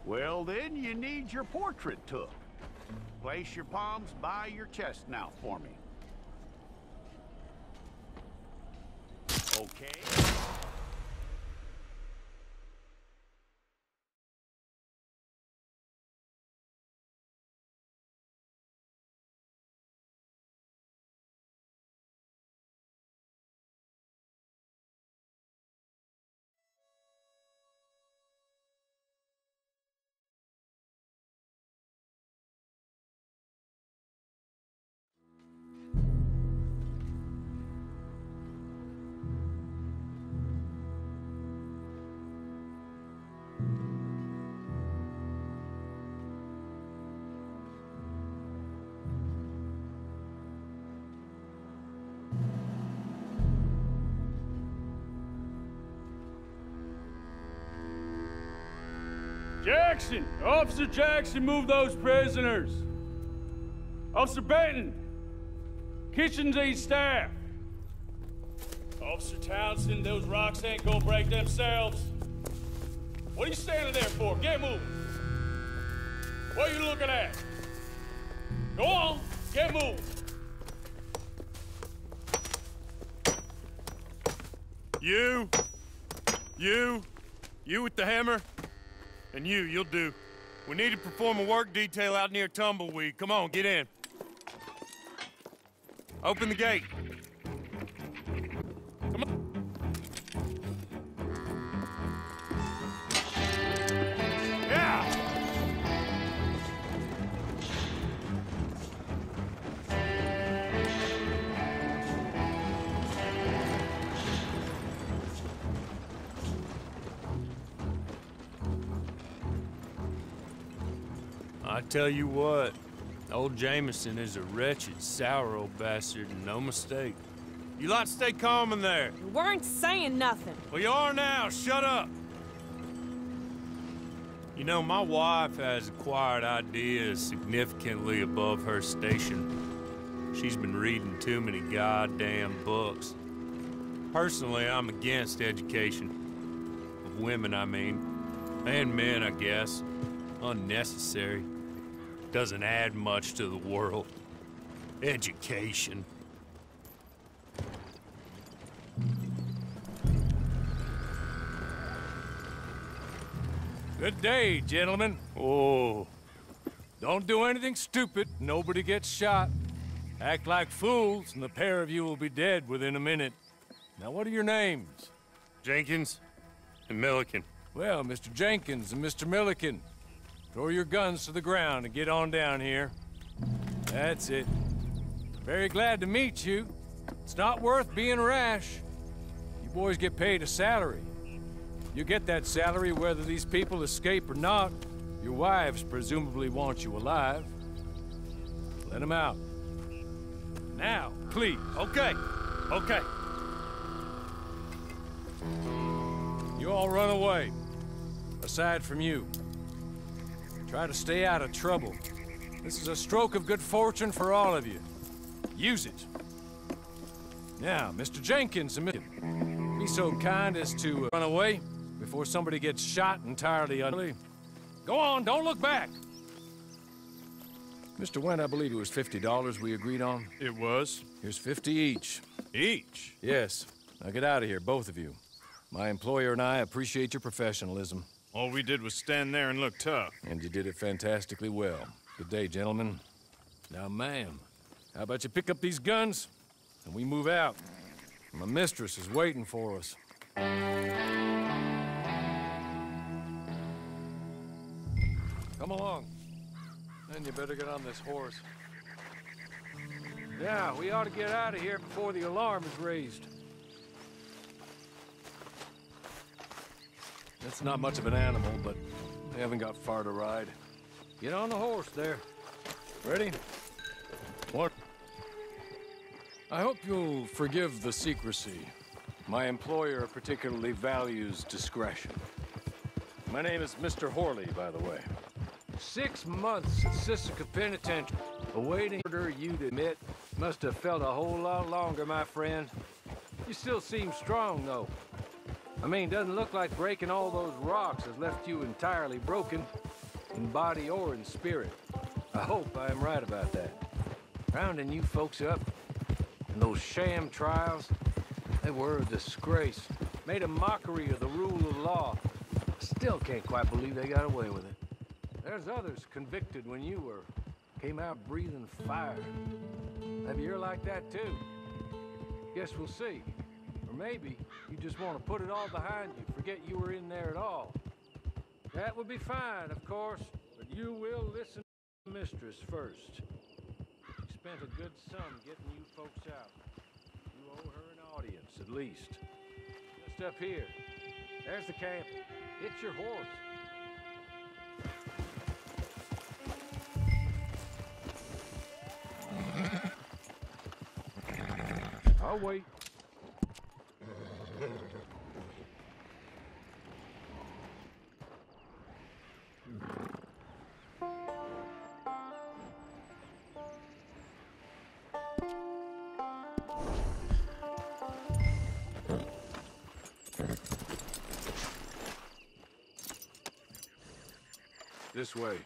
Well, then you need your portrait took. Place your palms by your chest now for me. Okay. Jackson! Officer Jackson, move those prisoners! Officer Benton! Kitchens aid staff! Officer Townsend, those rocks ain't gonna break themselves. What are you standing there for? Get moving! What are you looking at? Go on, get moving! You with the hammer? And you'll do. We need to perform a work detail out near Tumbleweed. Come on, get in. Open the gate. Come on. Yeah! I tell you what, old Jameson is a wretched, sour old bastard, and no mistake. You lot stay calm in there. You weren't saying nothing. Well, you are now. Shut up. You know, my wife has acquired ideas significantly above her station. She's been reading too many goddamn books. Personally, I'm against education. Of women, I mean. And men, I guess. Unnecessary. Doesn't add much to the world. Education. Good day, gentlemen. Oh. Don't do anything stupid. Nobody gets shot. Act like fools, and the pair of you will be dead within a minute. Now, what are your names? Jenkins and Milliken. Well, Mr. Jenkins and Mr. Milliken, throw your guns to the ground and get on down here. That's it. Very glad to meet you. It's not worth being rash. You boys get paid a salary. You get that salary whether these people escape or not. Your wives presumably want you alive. Let them out. Now, please. Okay. Okay. You all run away. Aside from you. Try to stay out of trouble. This is a stroke of good fortune for all of you. Use it. Now, Mr. Jenkins, be so kind as to run away before somebody gets shot entirely utterly. Go on, don't look back. Mr. Wendt, I believe it was $50 we agreed on. It was. Here's 50 each. Each? Yes. Now get out of here, both of you. My employer and I appreciate your professionalism. All we did was stand there and look tough. And you did it fantastically well. Good day, gentlemen. Now, ma'am, how about you pick up these guns and we move out? My mistress is waiting for us. Come along. Then you better get on this horse. Yeah, we ought to get out of here before the alarm is raised. That's not much of an animal, but they haven't got far to ride. Get on the horse there. Ready? What? I hope you'll forgive the secrecy. My employer particularly values discretion. My name is Mr. Horley, by the way. 6 months at Sisika Penitentiary, awaiting order you'd admit. Must have felt a whole lot longer, my friend. You still seem strong, though. I mean, doesn't look like breaking all those rocks has left you entirely broken, in body or in spirit. I hope I am right about that. Rounding you folks up, and those sham trials, they were a disgrace. Made a mockery of the rule of law. I still can't quite believe they got away with it. There's others convicted when you were. Came out breathing fire. Maybe you're like that too. Guess we'll see. Or maybe you just want to put it all behind you, forget you were in there at all. That would be fine, of course, but you will listen to the mistress first. She spent a good sum getting you folks out. You owe her an audience, at least. Just up here. There's the camp. It's your horse. I'll wait. This way.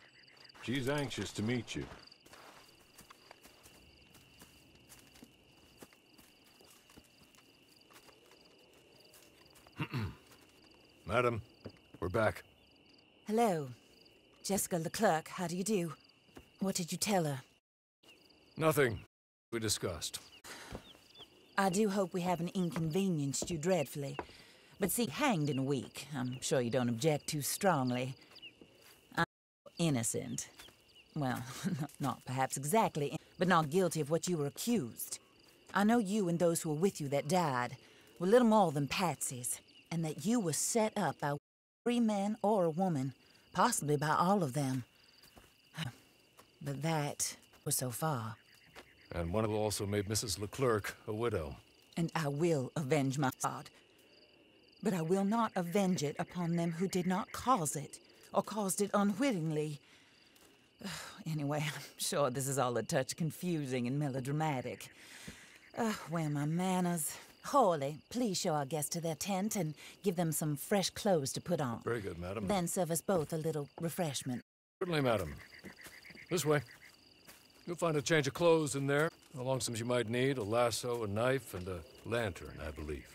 She's anxious to meet you. Madam, we're back. Hello. Jessica Leclerc, how do you do? What did you tell her? Nothing. We discussed. I do hope we haven't inconvenienced you dreadfully. But see, hanged in a week. I'm sure you don't object too strongly. I'm innocent. Well, not perhaps exactly, but not guilty of what you were accused. I know you and those who were with you that died were little more than patsies, and that you were set up by 3 men or a woman, possibly by all of them. But that was so far. And one who also made Mrs. Leclerc a widow. And I will avenge my God. But I will not avenge it upon them who did not cause it, or caused it unwittingly. Anyway, I'm sure this is all a touch confusing and melodramatic. Where are my manners? Hawley, please show our guests to their tent and give them some fresh clothes to put on. Very good, madam. Then serve us both a little refreshment. Certainly, madam. This way. You'll find a change of clothes in there. Along some you might need, a lasso, a knife, and a lantern, I believe.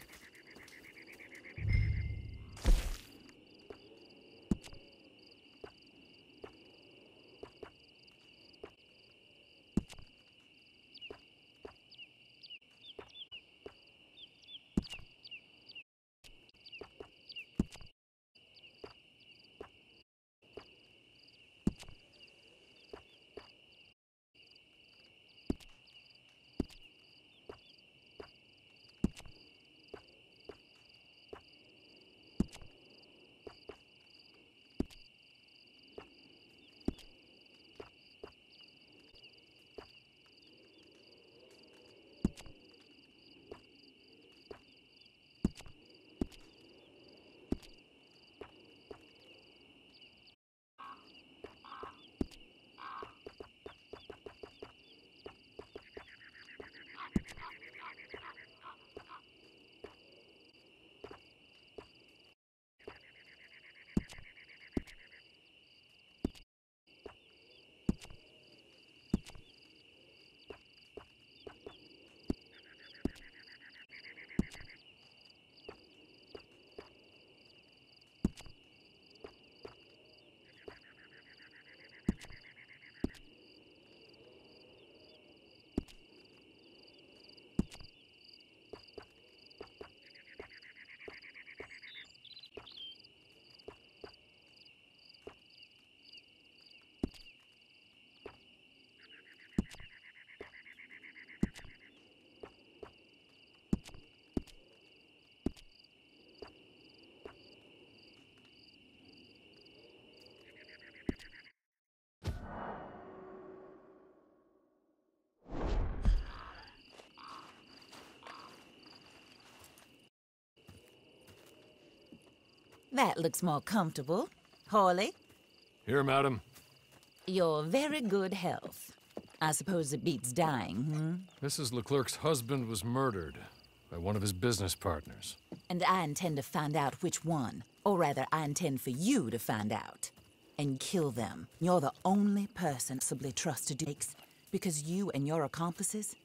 That looks more comfortable. Hawley? Here, madam. Your very good health. I suppose it beats dying, Mrs. Leclerc's husband was murdered. by one of his business partners. And I intend to find out which one. Or rather, I intend for you to find out. And kill them. You're the only person possibly trusted to do it, because you and your accomplices,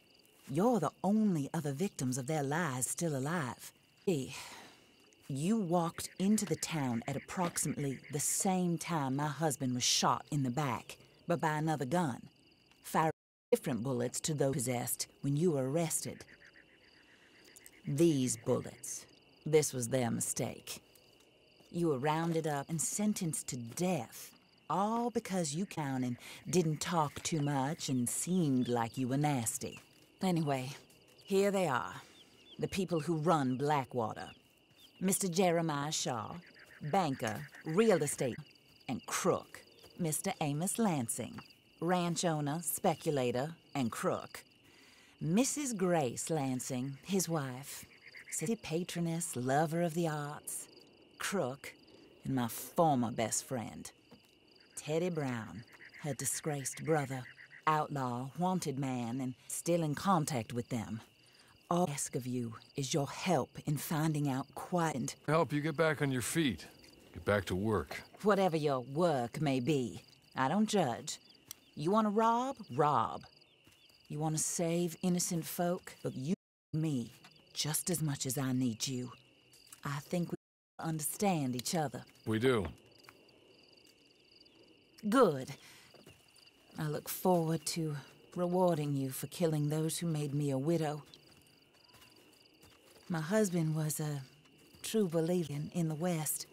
you're the only other victims of their lies still alive. See, you walked into the town at approximately the same time my husband was shot in the back, but by another gun, firing different bullets to those possessed when you were arrested. These bullets, this was their mistake. You were rounded up and sentenced to death, all because you counted and didn't talk too much and seemed like you were nasty. Anyway, here they are, the people who run Blackwater. Mr. Jeremiah Shaw, banker, real estate, and crook. Mr. Amos Lansing, ranch owner, speculator, and crook. Mrs. Grace Lansing, his wife, city patroness, lover of the arts, crook, and my former best friend. Teddy Brown, her disgraced brother, outlaw, wanted man, and still in contact with them. All I ask of you is your help in finding out quiet. Help you get back on your feet. Get back to work. Whatever your work may be, I don't judge. You want to rob? Rob. You want to save innocent folk? But you need me just as much as I need you. I think we understand each other. We do. Good. I look forward to rewarding you for killing those who made me a widow. My husband was a true believer in the West.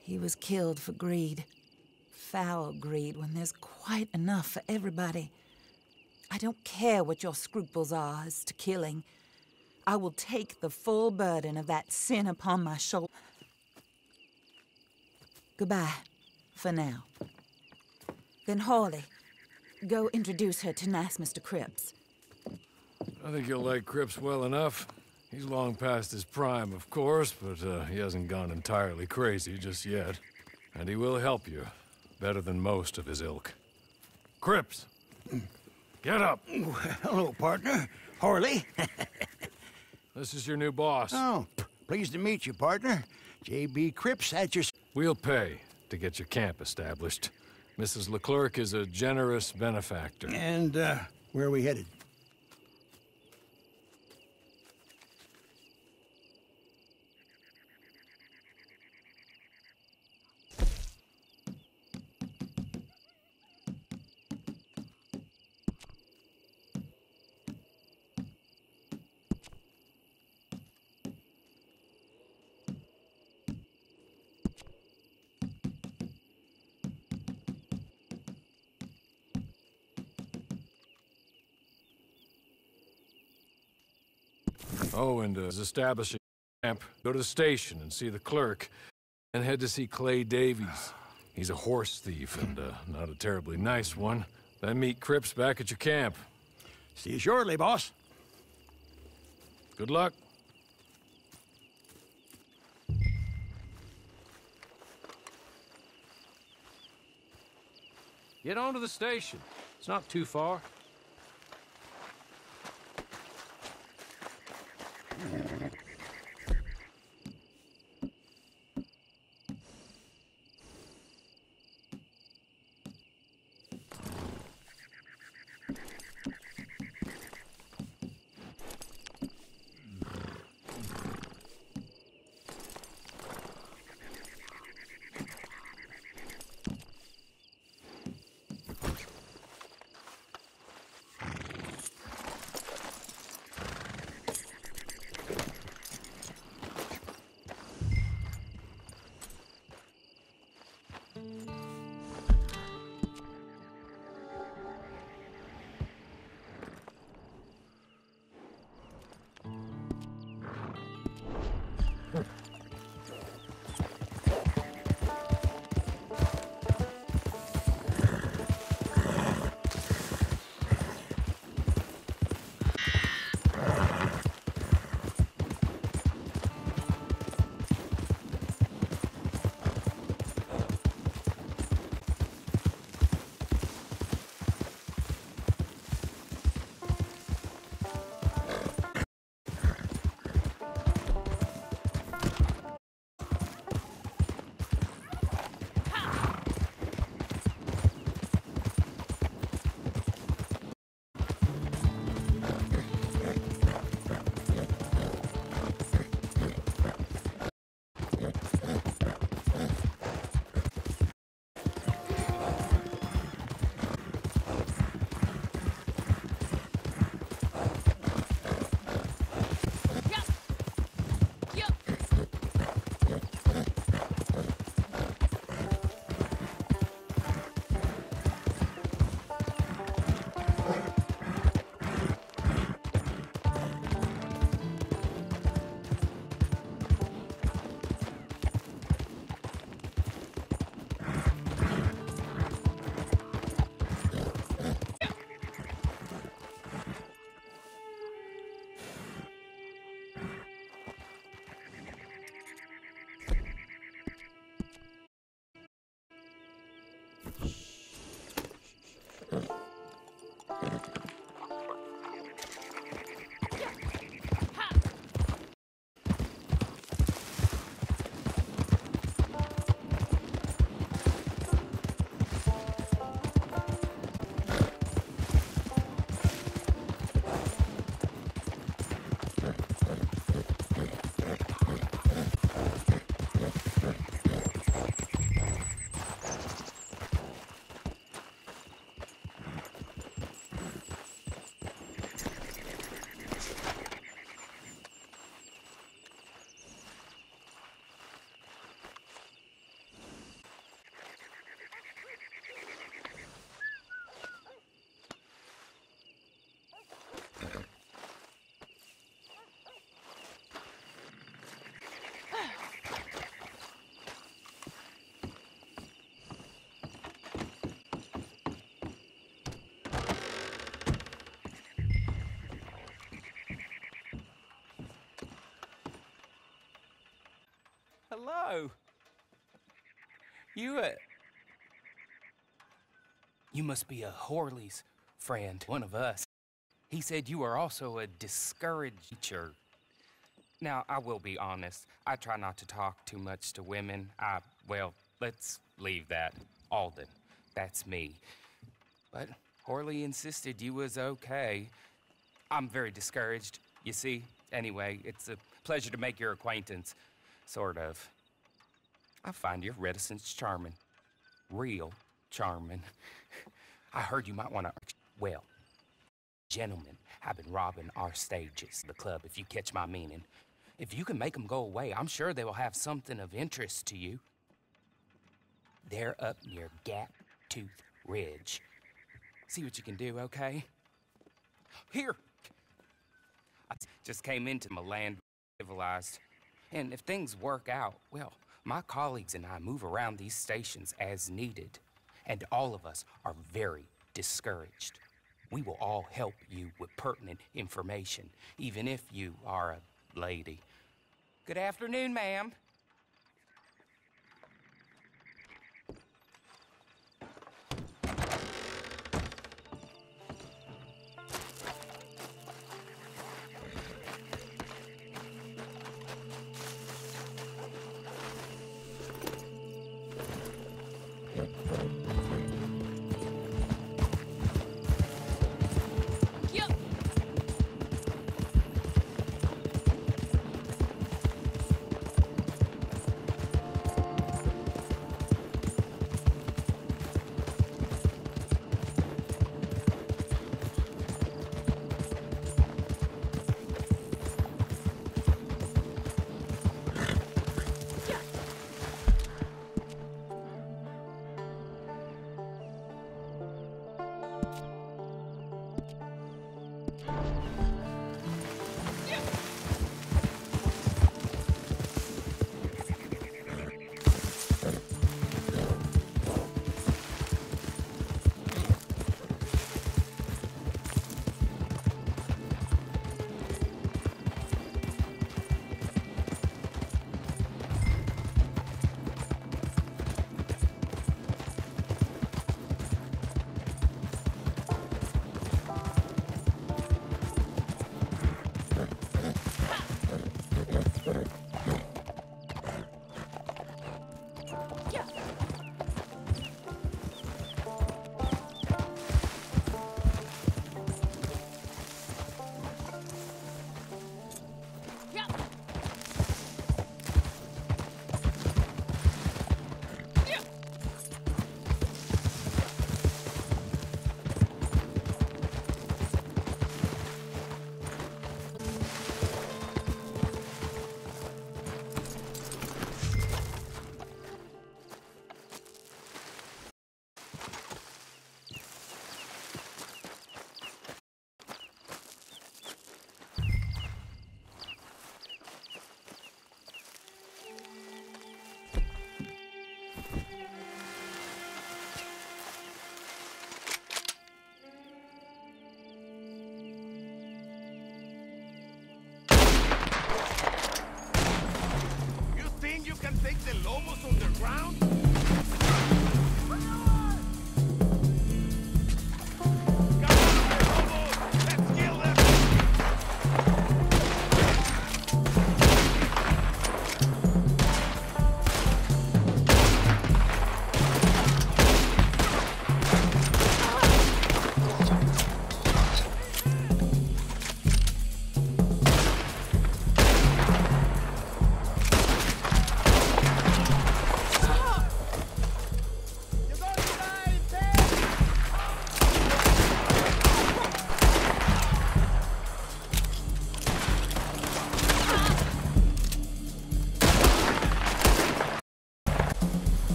He was killed for greed. Foul greed when there's quite enough for everybody. I don't care what your scruples are as to killing. I will take the full burden of that sin upon my shoulder. Goodbye, for now. Then Hawley, go introduce her to nice Mr. Cripps. I think you'll like Cripps well enough. He's long past his prime, of course, but he hasn't gone entirely crazy just yet. And he will help you, better than most of his ilk. Cripps! Get up! Hello, partner. Harley. This is your new boss. Oh, pleased to meet you, partner. J.B. Cripps at your... We'll pay to get your camp established. Mrs. Leclerc is a generous benefactor. And, where are we headed? Oh, and establishing camp. Go to the station and see the clerk, and head to see Clay Davies. He's a horse thief, and not a terribly nice one. Then meet Cripps back at your camp. See you shortly, boss. Good luck. Get on to the station. It's not too far. Hello. You must be a Horley's friend, one of us. He said you are also a discouraged teacher. Now, I will be honest. I try not to talk too much to women. Well, let's leave that. Alden, that's me. But Horley insisted you was okay. I'm very discouraged, you see. Anyway, it's a pleasure to make your acquaintance. Sort of. I find your reticence charming. Real charming. I heard you might want to... Well, gentlemen have been robbing our stages, the club, if you catch my meaning. If you can make them go away, I'm sure they will have something of interest to you. They're up near Gap Tooth Ridge. See what you can do, okay? Here! I just came into my land civilized. And if things work out, well, my colleagues and I move around these stations as needed. And all of us are very discouraged. We will all help you with pertinent information, even if you are a lady. Good afternoon, ma'am.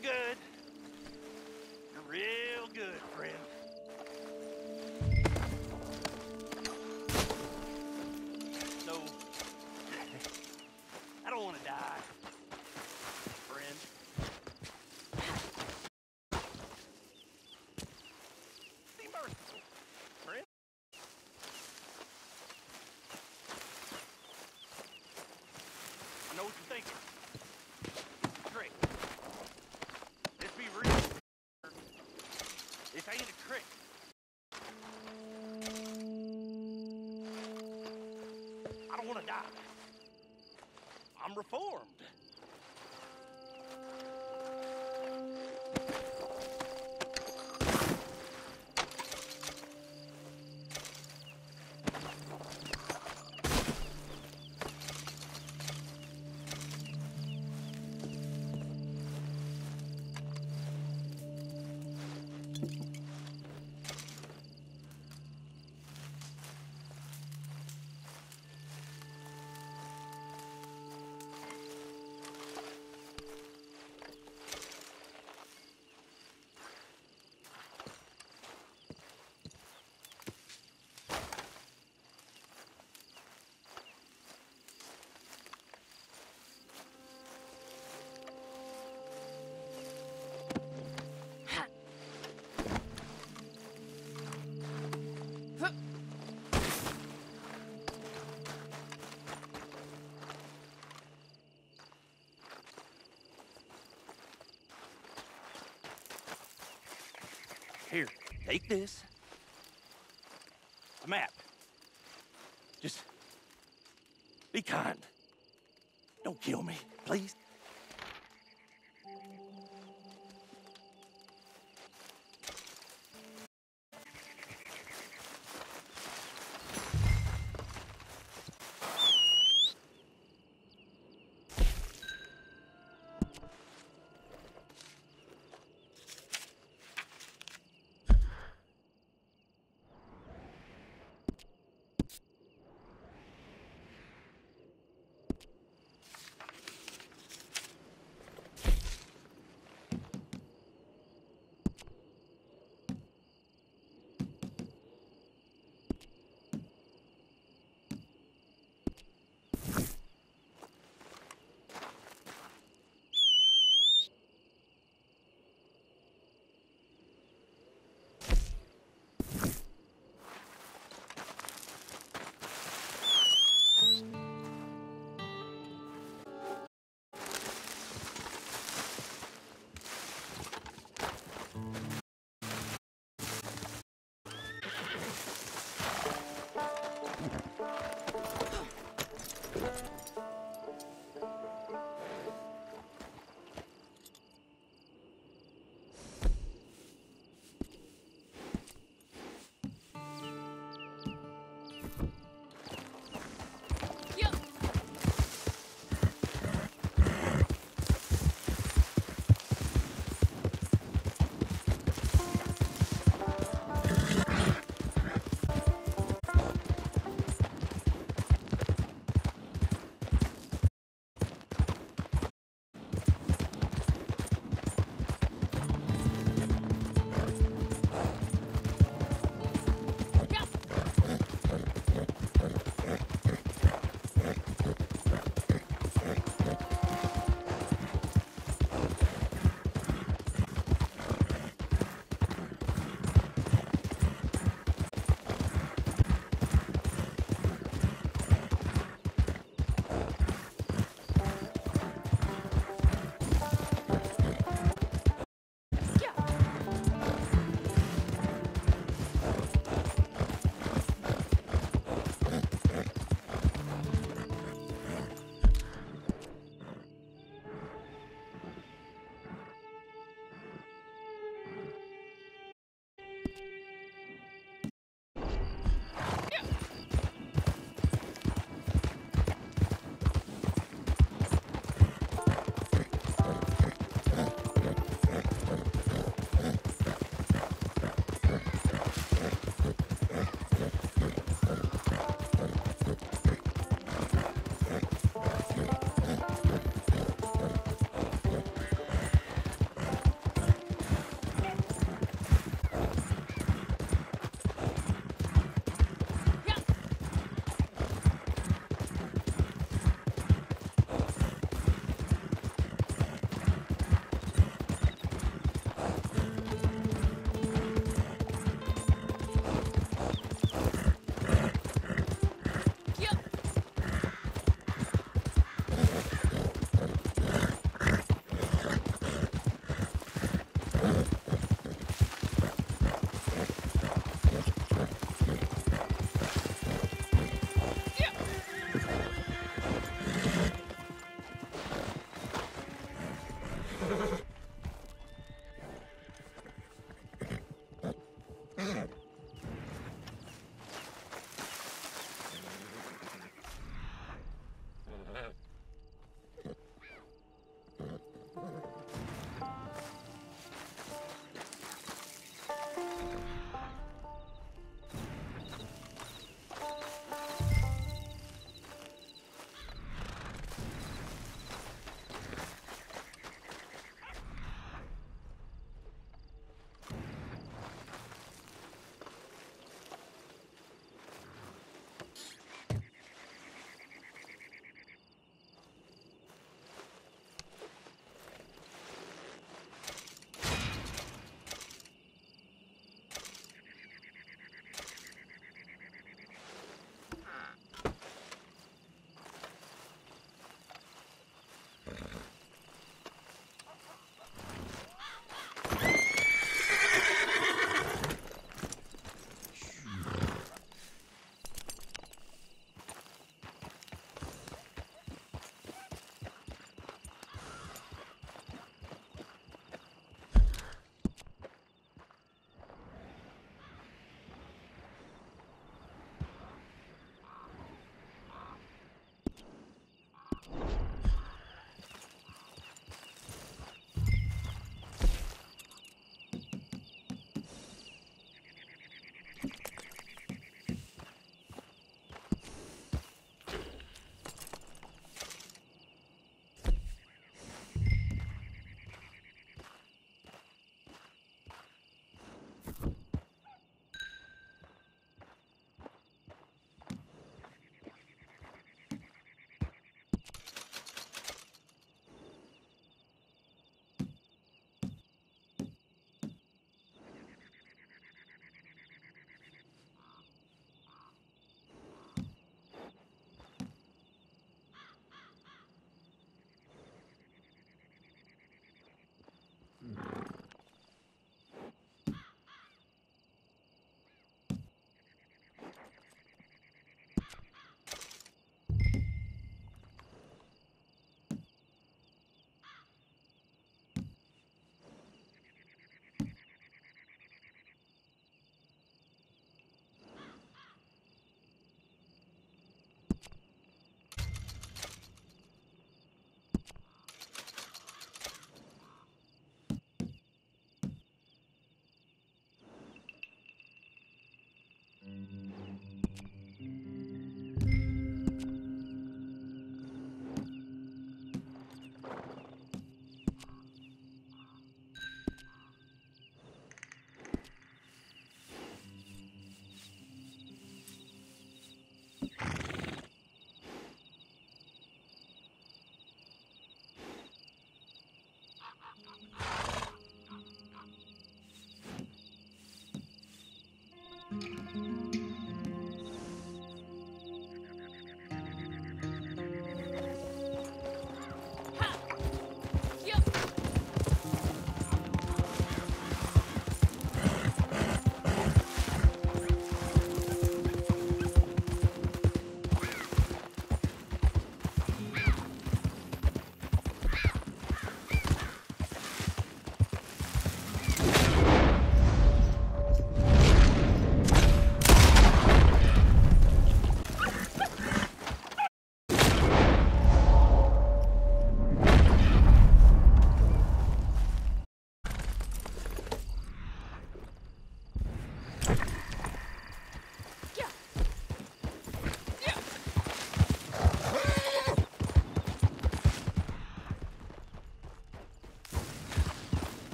You're good. You're real good, friend. So, I don't want to die, friend. Be merciful, friend. I know what you're thinking. Trick. Let's be real. This ain't a trick. I don't want to die. I'm reformed. Here, take this. A map. Just be kind. Don't kill me, please.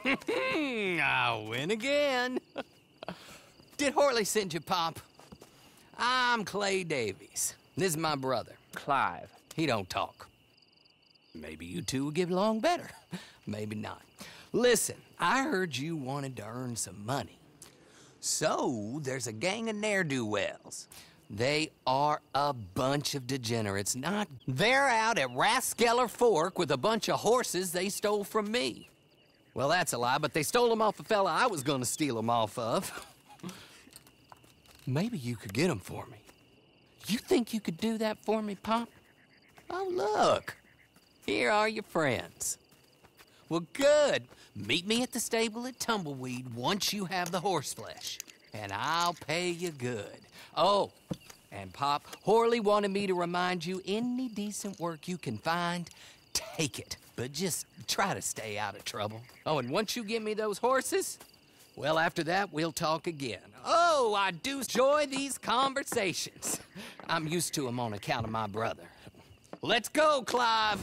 I win again. Did Horley send you, Pop? I'm Clay Davies. This is my brother, Clive. He don't talk. Maybe you two will get along better. Maybe not. Listen, I heard you wanted to earn some money. So, there's a gang of ne'er-do-wells. They are a bunch of degenerates, not... They're out at Raskeller Fork with a bunch of horses they stole from me. Well, that's a lie, but they stole them off a fella I was gonna steal them off of. Maybe you could get them for me. You think you could do that for me, Pop? Oh, look. Here are your friends. Well, good. Meet me at the stable at Tumbleweed once you have the horse flesh, and I'll pay you good. Oh, and Pop, Horley wanted me to remind you, any decent work you can find, take it. But just try to stay out of trouble. Oh, and once you give me those horses, well, after that, we'll talk again. Oh, I do enjoy these conversations. I'm used to them on account of my brother. Let's go, Clive.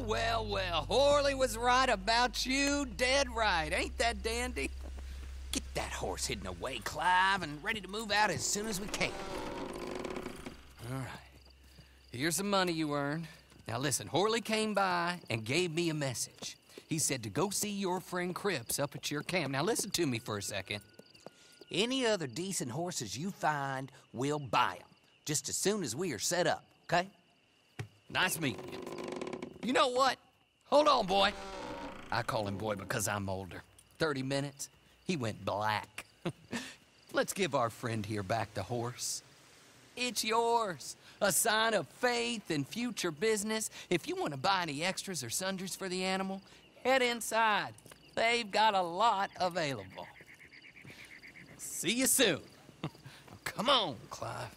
well. Horley was right about you, dead right. Ain't that dandy? Get that horse hidden away, Clive, and ready to move out as soon as we can. All right. Here's the money you earned. Now listen, Horley came by and gave me a message. He said to go see your friend Cripps up at your camp. Now listen to me for a second. Any other decent horses you find, we'll buy them. Just as soon as we are set up, okay? Nice meeting you. You know what? Hold on, boy. I call him boy because I'm older. 30 minutes, he went black. Let's give our friend here back the horse. It's yours. A sign of faith and future business. If you want to buy any extras or sundries for the animal, head inside. They've got a lot available. See you soon. Come on, Clive.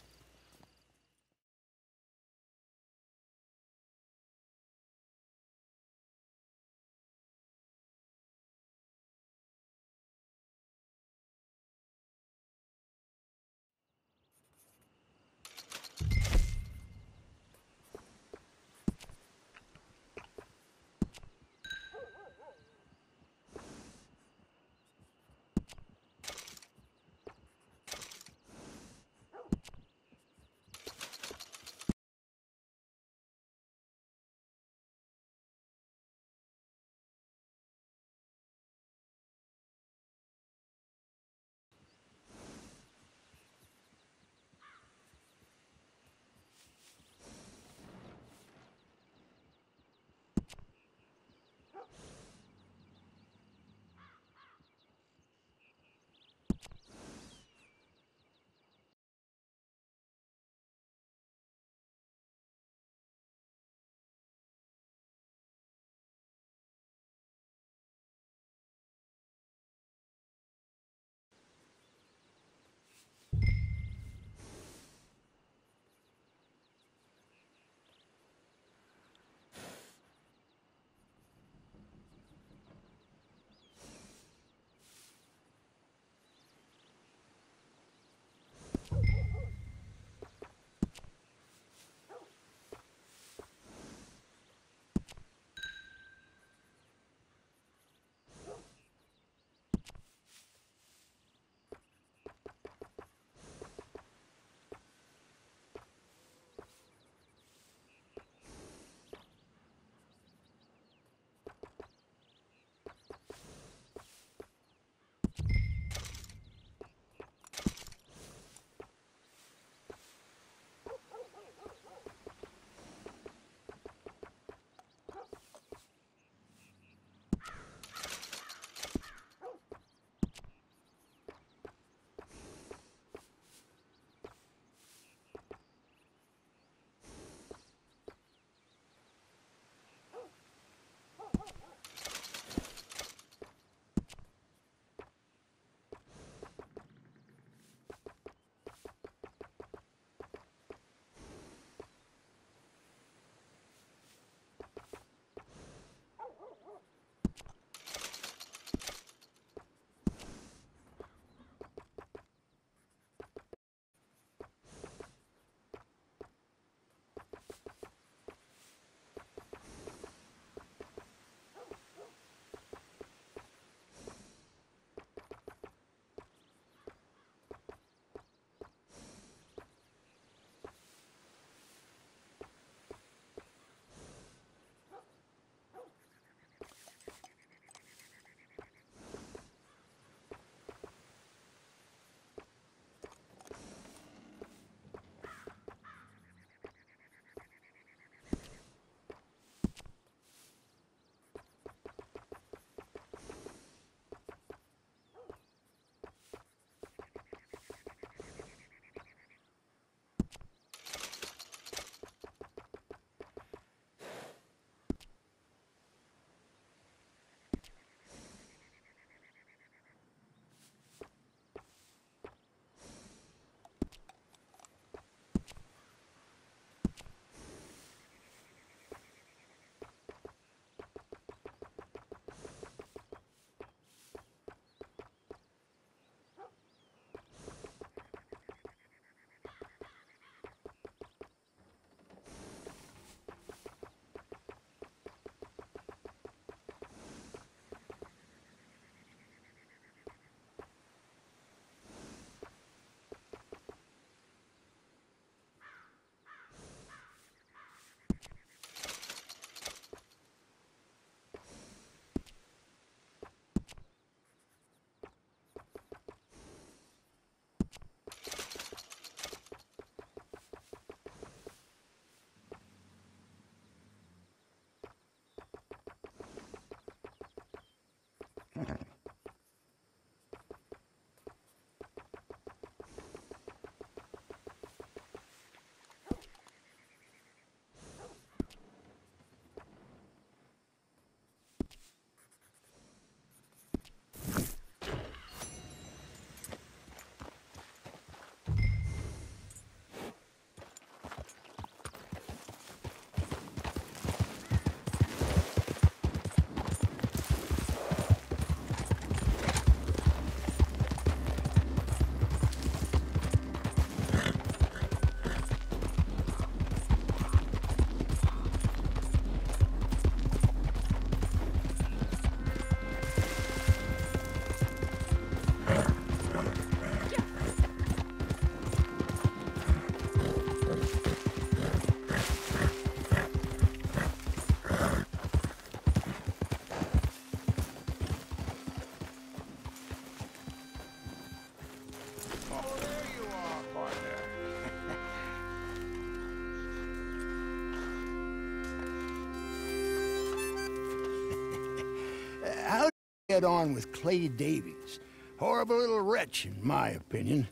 get on with Clay Davies. Horrible little wretch, in my opinion.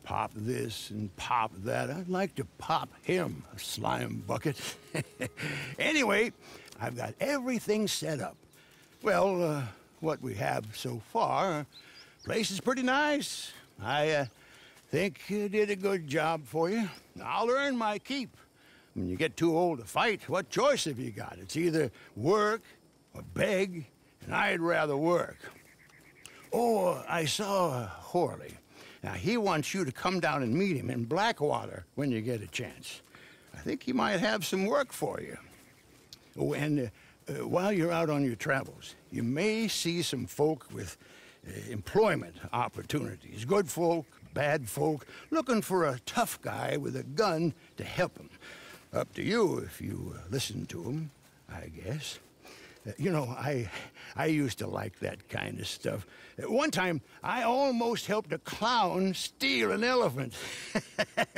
Pop this and pop that. I'd like to pop him, a slime bucket. Anyway, I've got everything set up. Well, what we have so far, place is pretty nice. I think you did a good job for you. I'll earn my keep. When you get too old to fight, what choice have you got? It's either work or beg, and I'd rather work. Oh, I saw Horley. Now, he wants you to come down and meet him in Blackwater when you get a chance. I think he might have some work for you. Oh, and while you're out on your travels, you may see some folk with employment opportunities. Good folk, bad folk, looking for a tough guy with a gun to help them. Up to you if you listen to them, I guess. You know, I used to like that kind of stuff. One time, I almost helped a clown steal an elephant.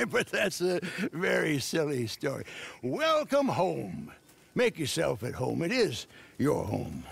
But that's a very silly story. Welcome home. Make yourself at home. It is your home.